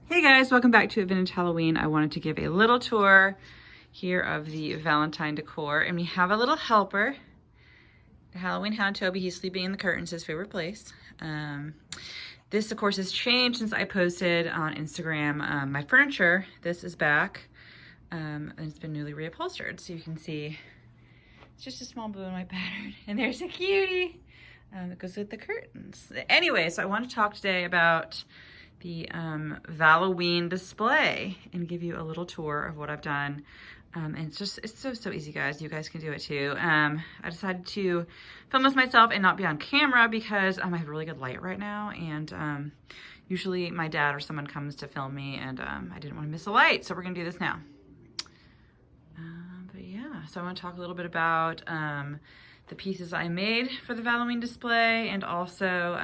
Hey guys, welcome back to Vintage Halloween. I wanted to give a little tour here of the Valentine decor, and we have a little helper. The Halloween Hound Toby, he's sleeping in the curtains, his favorite place. This of course has changed since I posted on Instagram my furniture. This is back and it's been newly reupholstered. So you can see it's just a small blue and white pattern, and there's a cutie that goes with the curtains. Anyway, so I want to talk today about the Valloween display and give you a little tour of what I've done. And it's so easy, guys. You guys can do it too. I decided to film this myself and not be on camera because I have really good light right now, and usually my dad or someone comes to film me, and I didn't want to miss a light, so we're gonna do this now. But yeah, so I want to talk a little bit about the pieces I made for the Valloween display, and also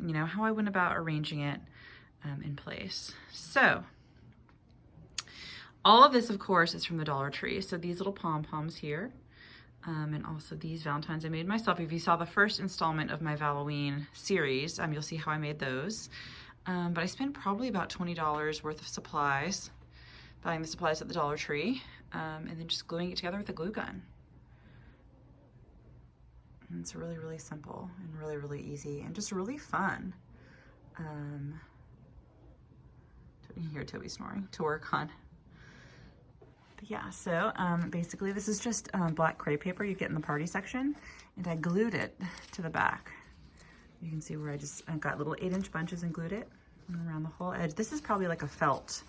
you know, how I went about arranging it in place. So all of this, of course, is from the Dollar Tree. So these little pom-poms here, and also these Valentines I made myself. If you saw the first installment of my Valloween series, you'll see how I made those. But I spent probably about $20 worth of supplies, buying the supplies at the Dollar Tree, and then just gluing it together with a glue gun. And it's really simple and really easy and just really fun. You can hear Toby snoring to work on. But yeah, so basically this is just black crepe paper you get in the party section, and I glued it to the back. You can see where I just got little 8-inch bunches and glued it around the whole edge. This is probably like a felt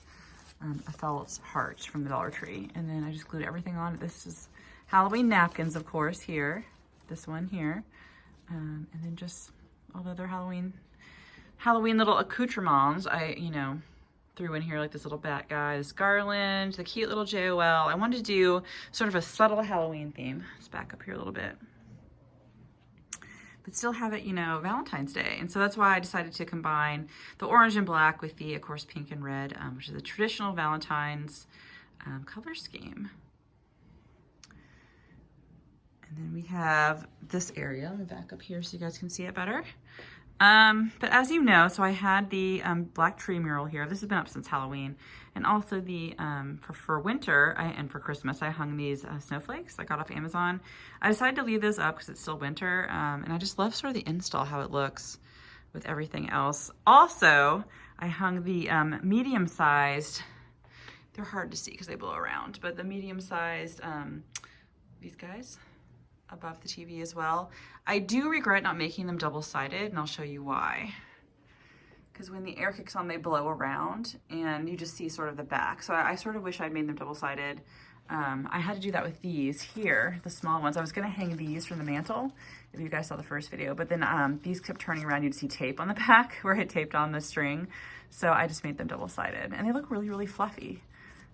heart from the Dollar Tree, and then I just glued everything on. This is Halloween napkins, of course, here, this one here, and then just all the other Halloween little accoutrements I, you know, threw in here, like this little bat guy, this garland, the cute little JOL. I wanted to do sort of a subtle Halloween theme. Let's back up here a little bit, but still have it, you know, Valentine's Day. And so that's why I decided to combine the orange and black with the, of course, pink and red, which is a traditional Valentine's color scheme. And then we have this area. Let me back up here so you guys can see it better. But as you know, so I had the black tree mural here. This has been up since Halloween. And also the for winter and for Christmas, I hung these snowflakes I got off Amazon. I decided to leave those up because it's still winter. And I just love sort of the install, how it looks with everything else. Also, I hung the medium-sized, they're hard to see because they blow around, but the medium-sized, these guys, above the TV as well. I do regret not making them double-sided, and I'll show you why. Because when the air kicks on, they blow around, and you just see sort of the back. So I sort of wish I'd made them double-sided. I had to do that with these here, the small ones. I was gonna hang these from the mantle, if you guys saw the first video, but then these kept turning around. You'd see tape on the back where I taped on the string. So I just made them double-sided, and they look really fluffy.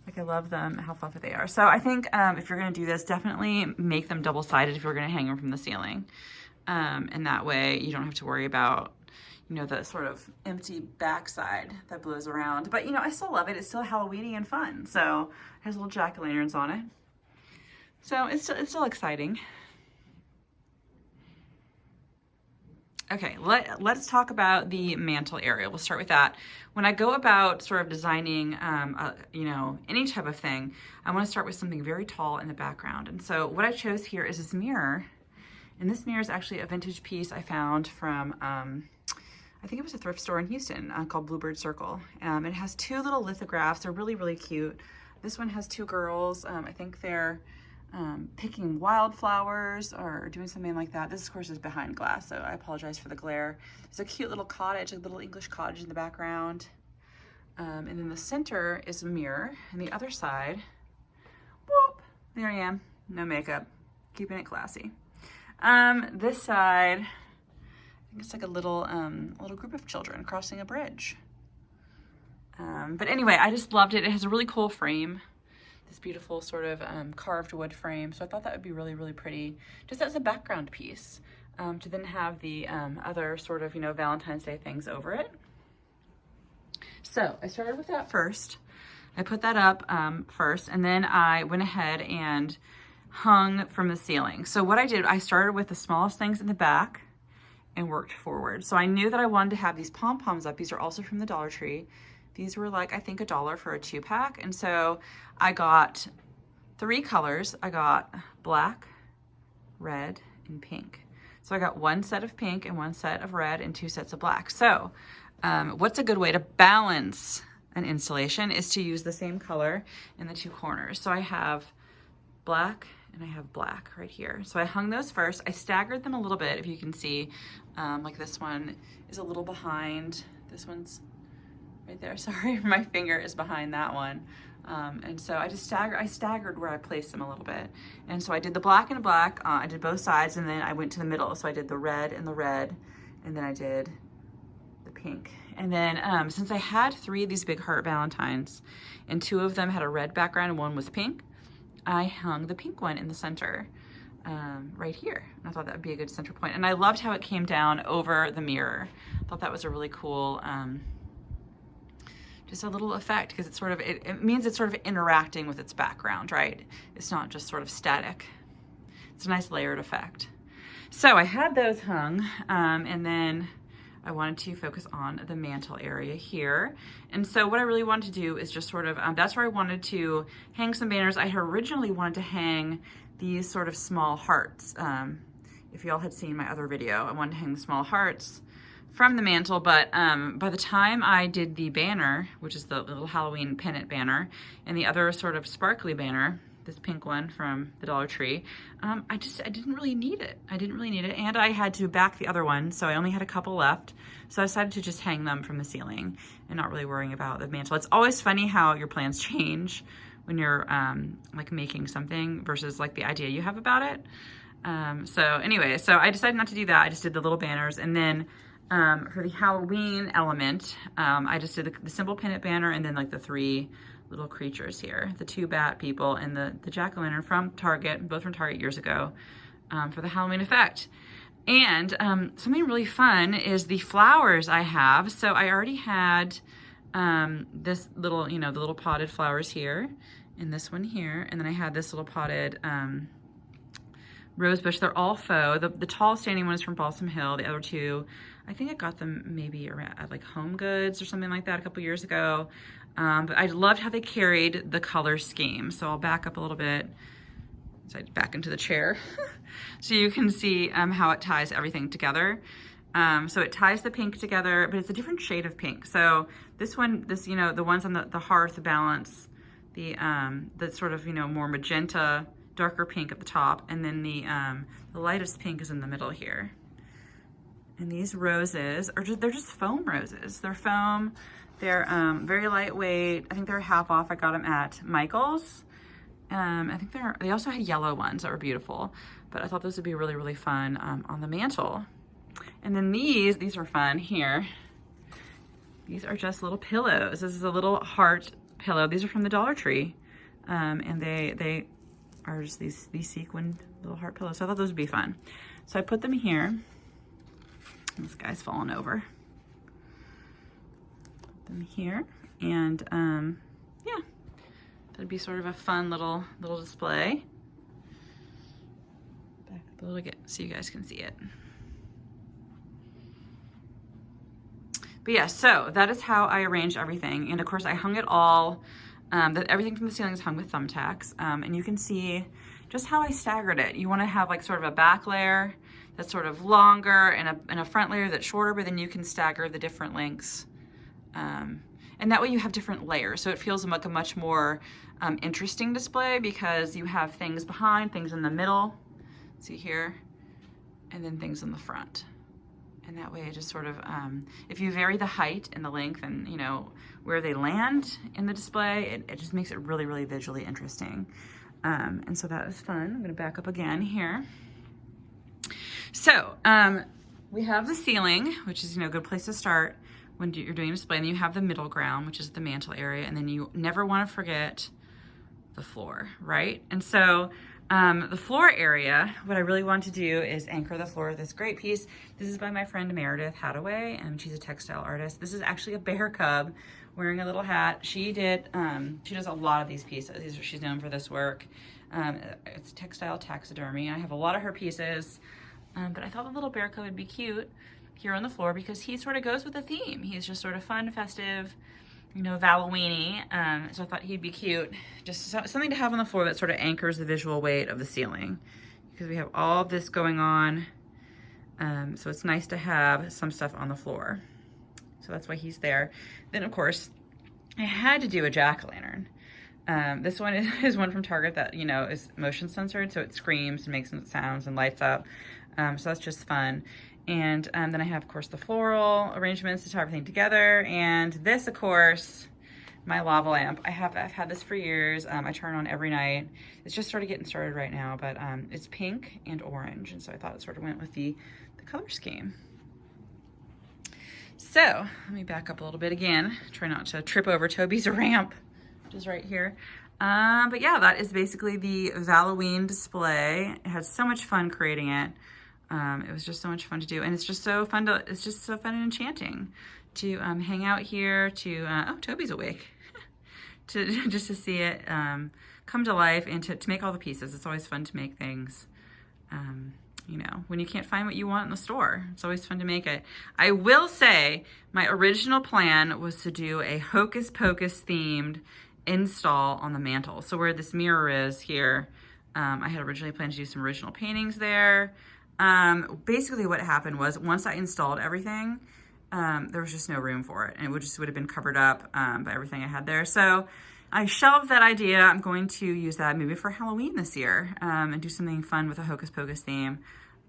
Like, I love them, how fluffy they are. So I think if you're gonna do this, definitely make them double-sided if you're gonna hang them from the ceiling. And that way you don't have to worry about, you know, the sort of empty backside that blows around. But, you know, I still love it. It's still Halloweeny and fun. So it has little jack-o'-lanterns on it. So it's still exciting. Okay, let's talk about the mantle area. We'll start with that. When I go about sort of designing, you know, any type of thing, I want to start with something very tall in the background. And so what I chose here is this mirror. And this mirror is actually a vintage piece I found from, I think it was a thrift store in Houston called Bluebird Circle. It has two little lithographs. They're really cute. This one has two girls. I think they're picking wildflowers or doing something like that. This, of course, is behind glass, so I apologize for the glare. There's a cute little cottage, a little English cottage in the background. And then the center is a mirror, and the other side, whoop, there I am, no makeup, keeping it classy. This side, I think it's like a little group of children crossing a bridge. But anyway, I just loved it. It has a really cool frame. This beautiful sort of carved wood frame. So I thought that would be really pretty, just as a background piece, to then have the other sort of, you know, Valentine's Day things over it. So I started with that first. I put that up first, and then I went ahead and hung from the ceiling. So what I did, I started with the smallest things in the back and worked forward. So I knew that I wanted to have these pom-poms up. These are also from the Dollar Tree. These were like, I think $1 for a 2-pack. And so I got 3 colors. I got black, red, and pink. So I got 1 set of pink and 1 set of red and 2 sets of black. So what's a good way to balance an installation is to use the same color in the 2 corners. So I have black and I have black right here. So I hung those first. I staggered them a little bit, if you can see. Like this one is a little behind. This one's right there. Sorry, my finger is behind that one. And so I staggered where I placed them a little bit. And so I did the black and the black. I did both sides, and then I went to the middle. So I did the red and the red, and then I did the pink. And then since I had 3 of these big heart Valentines, and 2 of them had a red background and 1 was pink, I hung the pink one in the center right here. And I thought that would be a good center point. And I loved how it came down over the mirror. I thought that was a really cool, just a little effect, because it's sort of, it means it's sort of interacting with its background, right? It's not just sort of static. It's a nice layered effect. So I had those hung, and then I wanted to focus on the mantle area here. And so what I really wanted to do is just sort of, that's where I wanted to hang some banners. I had originally wanted to hang these sort of small hearts. If y'all had seen my other video, I wanted to hang small hearts from the mantle, but by the time I did the banner, which is the little Halloween pennant banner, and the other sort of sparkly banner, this pink one from the Dollar Tree, I didn't really need it. I didn't really need it, and I had to back the other one, so I only had a couple left. So I decided to just hang them from the ceiling and not really worrying about the mantle. It's always funny how your plans change when you're like making something versus like the idea you have about it. So anyway, so I decided not to do that. I just did the little banners, and then for the Halloween element, I just did the simple pennant banner, and then like the 3 little creatures here, the 2 bat people and the jack-o'-lantern from Target, both from Target years ago, for the Halloween effect. And something really fun is the flowers I have. So I already had this little, you know, the little potted flowers here, and this one here, and then I had this little potted rose bush. They're all faux. The tall standing one is from Balsam Hill. The other 2, I think I got them maybe around at like Home Goods or something like that a couple years ago. But I loved how they carried the color scheme. So I'll back up a little bit, so I back into the chair, so you can see how it ties everything together. So it ties the pink together, but it's a different shade of pink. So this one, you know, the ones on the hearth balance the sort of, you know, more magenta, darker pink at the top, and then the lightest pink is in the middle here. And these roses are they're just foam roses. They're foam. They're very lightweight. I think they're half off. I got them at Michael's. I think they also had yellow ones that were beautiful, but I thought those would be really, really fun on the mantle. And then these are fun here. These are just little pillows. This is a little heart pillow. These are from the Dollar Tree. And they are just these sequined little heart pillows. So I thought those would be fun. So I put them here. This guy's fallen over. Them here, and yeah, that'd be sort of a fun little display. Back up a little bit so you guys can see it. But yeah, so that is how I arranged everything, and of course I hung it all. Everything from the ceiling is hung with thumbtacks, and you can see just how I staggered it. You want to have like sort of a back layer that's sort of longer and a front layer that's shorter, but then you can stagger the different lengths. And that way you have different layers. So it feels like a much more interesting display, because you have things behind, things in the middle, see here, and then things in the front. And that way it just sort of, if you vary the height and the length and, you know, where they land in the display, it just makes it really, really visually interesting. And so that was fun. I'm gonna back up again here. So we have the ceiling, which is, you know, a good place to start when you're doing a display, and then you have the middle ground, which is the mantle area, and then you never want to forget the floor, right? And so the floor area, what I really want to do is anchor the floor with this great piece. This is by my friend Meredith Hadaway, and she's a textile artist. This is actually a bear cub wearing a little hat. She does a lot of these pieces. She's known for this work. It's textile taxidermy. I have a lot of her pieces, but I thought the little bear cub would be cute here on the floor, because he sort of goes with the theme. He's just sort of fun, festive, you know, Valloween-y, so I thought he'd be cute. Just something to have on the floor that sort of anchors the visual weight of the ceiling, because we have all this going on, so it's nice to have some stuff on the floor. So that's why he's there. Then, of course, I had to do a jack-o'-lantern. This one is one from Target that, you know, is motion censored, so it screams and makes sounds and lights up. So that's just fun. And then I have, of course, the floral arrangements to tie everything together. And this, of course, my lava lamp. I've had this for years. I turn on every night. It's just sort of getting started right now, but it's pink and orange. And so I thought it sort of went with the color scheme. So let me back up a little bit again. Try not to trip over Toby's ramp, which is right here. But yeah, that is basically the Valloween display. I had so much fun creating it. It was just so much fun to do, and it's just so fun and enchanting to hang out here, to oh, Toby's awake, to just to see it come to life, and to make all the pieces. It's always fun to make things, you know, when you can't find what you want in the store. It's always fun to make it. I will say my original plan was to do a Hocus Pocus themed install on the mantle. So where this mirror is here, I had originally planned to do some original paintings there. Basically what happened was, once I installed everything, there was just no room for it, and it would have been covered up by everything I had there. So I shelved that idea. I'm going to use that maybe for Halloween this year, and do something fun with a Hocus Pocus theme.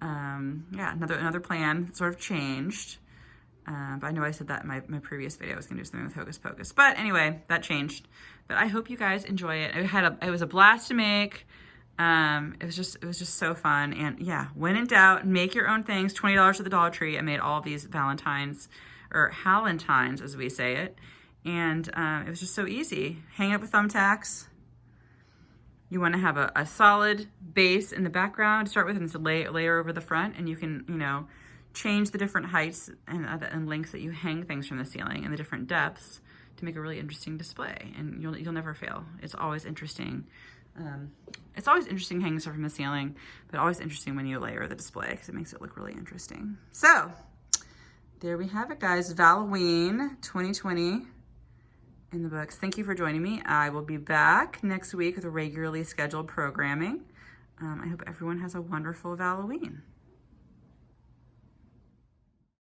Yeah, another plan sort of changed. But I know I said that in my previous video, I was gonna do something with Hocus Pocus. But anyway, that changed. But I hope you guys enjoy it. It was a blast to make. It was just so fun. And yeah, when in doubt, make your own things. $20 at the Dollar Tree. I made all these Valentines, or Hallentines as we say it. And it was just so easy. Hang it with thumbtacks. You want to have a solid base in the background to start with, and it's a layer over the front, and you can, you know, change the different heights and lengths that you hang things from the ceiling, and the different depths, to make a really interesting display. And you'll never fail. It's always interesting. It's always interesting hanging stuff from the ceiling, but always interesting when you layer the display, because it makes it look really interesting. So there we have it, guys. Valloween 2020 in the books. Thank you for joining me. I will be back next week with a regularly scheduled programming. I hope everyone has a wonderful Valloween.